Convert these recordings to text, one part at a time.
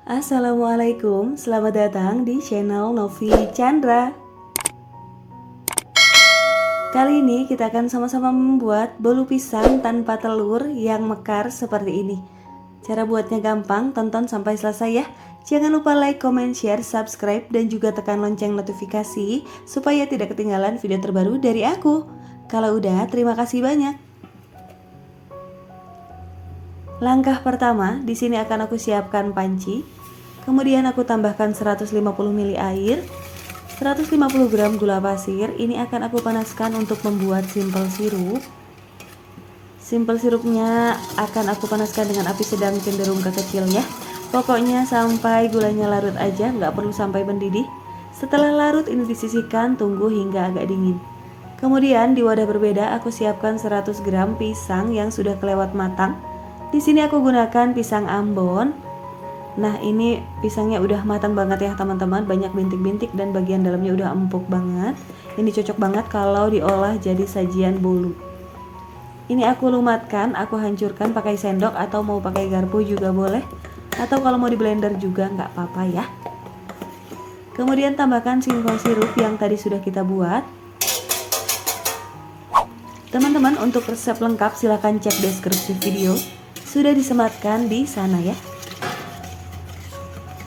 Assalamualaikum, selamat datang di channel Novi Chandra. Kali ini kita akan sama-sama membuat bolu pisang tanpa telur yang mekar seperti ini. Cara buatnya gampang, tonton sampai selesai ya. Jangan lupa like, comment, share, subscribe, dan juga tekan lonceng notifikasi supaya tidak ketinggalan video terbaru dari aku. Kalau udah, terima kasih banyak. Langkah pertama, di sini akan aku siapkan panci. Kemudian aku tambahkan 150 ml air, 150 gram gula pasir. Ini akan aku panaskan untuk membuat simple sirup. Simple sirupnya akan aku panaskan dengan api sedang cenderung ke kecil ya. Pokoknya sampai gulanya larut aja, nggak perlu sampai mendidih. Setelah larut ini disisihkan, tunggu hingga agak dingin. Kemudian di wadah berbeda aku siapkan 100 gram pisang yang sudah kelewat matang. Di sini aku gunakan pisang Ambon. Nah, ini pisangnya udah matang banget ya teman-teman, banyak bintik-bintik dan bagian dalamnya udah empuk banget. Ini cocok banget kalau diolah jadi sajian bolu. Ini aku lumatkan, aku hancurkan pakai sendok atau mau pakai garpu juga boleh. Atau kalau mau di blender juga nggak apa-apa ya. Kemudian tambahkan simple sirup yang tadi sudah kita buat. Teman-teman, untuk resep lengkap silahkan cek deskripsi video. Sudah disematkan di sana ya.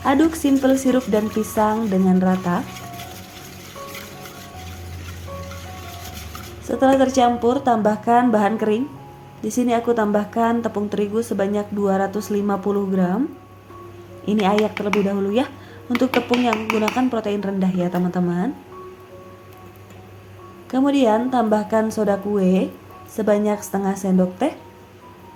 Aduk simple sirup dan pisang dengan rata. Setelah tercampur, tambahkan bahan kering. Di sini aku tambahkan tepung terigu sebanyak 250 gram. Ini ayak terlebih dahulu ya. Untuk tepung yang gunakan protein rendah ya teman-teman. Kemudian tambahkan soda kue sebanyak setengah sendok teh.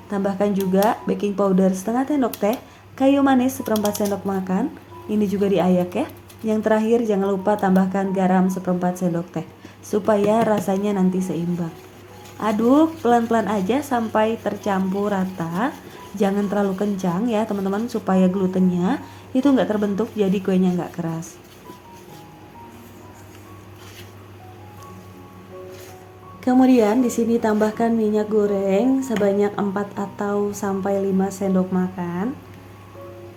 Tambahkan juga baking powder setengah sendok teh, kayu manis seperempat sendok makan. Ini juga diayak ya. Yang terakhir jangan lupa tambahkan garam seperempat sendok teh supaya rasanya nanti seimbang. Aduk pelan-pelan aja sampai tercampur rata. Jangan terlalu kencang ya teman-teman supaya glutennya itu nggak terbentuk jadi kuenya nggak keras. Kemudian di sini tambahkan minyak goreng sebanyak 4 atau sampai 5 sendok makan.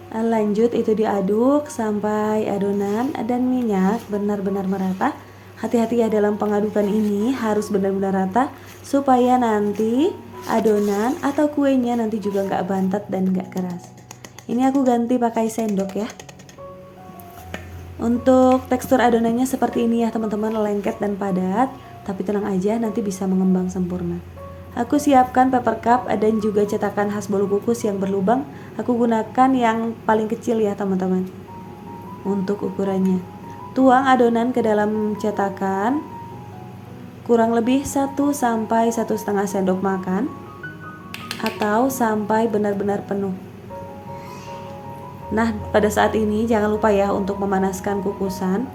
Lanjut itu diaduk sampai adonan dan minyak benar-benar merata. Hati-hati ya dalam pengadukan ini, harus benar-benar rata supaya nanti adonan atau kuenya nanti juga nggak bantet dan nggak keras. Ini aku ganti pakai sendok ya. Untuk tekstur adonannya seperti ini ya teman-teman, lengket dan padat. Tapi tenang aja, nanti bisa mengembang sempurna. Aku siapkan paper cup dan juga cetakan khas bolu kukus yang berlubang. Aku gunakan yang paling kecil ya teman-teman. Untuk ukurannya, tuang adonan ke dalam cetakan kurang lebih 1 sampai 1,5 sendok makan atau sampai benar-benar penuh. Nah, pada saat ini jangan lupa ya untuk memanaskan kukusan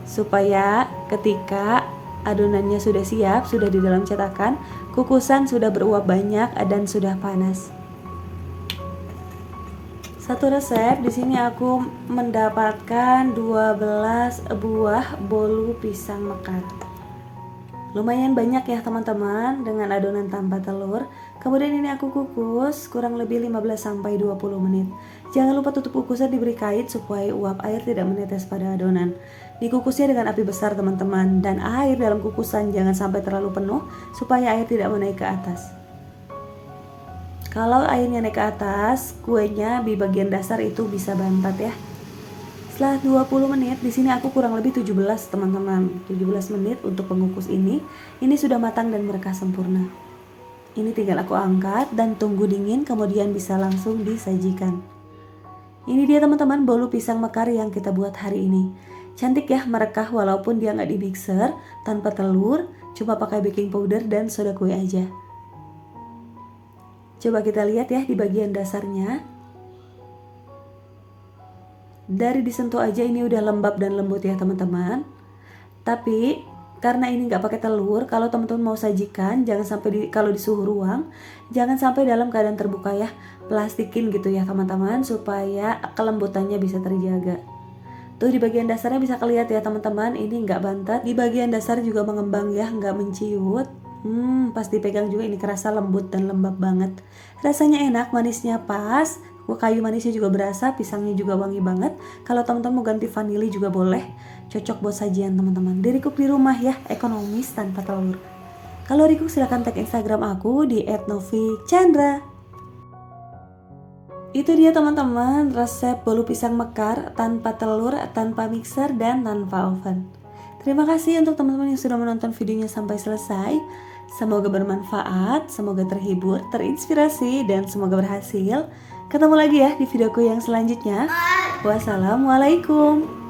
supaya ketika adonannya sudah siap, sudah di dalam cetakan, kukusan sudah beruap banyak dan sudah panas. Satu resep, di sini aku mendapatkan 12 buah bolu pisang mekar. Lumayan banyak ya teman-teman dengan adonan tanpa telur. Kemudian ini aku kukus kurang lebih 15 sampai 20 menit. Jangan lupa tutup kukusan diberi kait supaya uap air tidak menetes pada adonan. Dikukusnya dengan api besar teman-teman, dan air dalam kukusan jangan sampai terlalu penuh supaya air tidak menaik ke atas. Kalau airnya naik ke atas, kuenya di bagian dasar itu bisa bantat ya. Setelah 20 menit, di sini aku kurang lebih 17 teman-teman. 17 menit untuk pengukus ini. Ini sudah matang dan merekah sempurna. Ini tinggal aku angkat dan tunggu dingin, kemudian bisa langsung disajikan. Ini dia teman-teman bolu pisang mekar yang kita buat hari ini. Cantik ya, merekah walaupun dia nggak di mixer, tanpa telur, cuma pakai baking powder dan soda kue aja. Coba kita lihat ya di bagian dasarnya. Dari disentuh aja ini udah lembab dan lembut ya teman-teman. Tapi karena ini nggak pakai telur, kalau teman-teman mau sajikan jangan sampai kalau di suhu ruang, jangan sampai dalam keadaan terbuka ya. Plastikin gitu ya teman-teman supaya kelembutannya bisa terjaga. Tuh di bagian dasarnya bisa kelihatan ya teman-teman, ini nggak bantet. Di bagian dasar juga mengembang ya, nggak menciut. Pas dipegang juga ini kerasa lembut dan lembab banget. Rasanya enak, manisnya pas, Wah, kayu manisnya juga berasa, pisangnya juga wangi banget. Kalau teman-teman mau ganti vanili juga boleh. Cocok buat sajian teman-teman. Di-recook di rumah ya, ekonomis tanpa telur. Kalau recook silahkan tag Instagram aku di @novichandra. Itu dia teman-teman, resep bolu pisang mekar tanpa telur, tanpa mixer, dan tanpa oven. Terima kasih untuk teman-teman yang sudah menonton videonya sampai selesai. Semoga bermanfaat, semoga terhibur, terinspirasi, dan semoga berhasil. Ketemu lagi ya di videoku yang selanjutnya. Wassalamualaikum.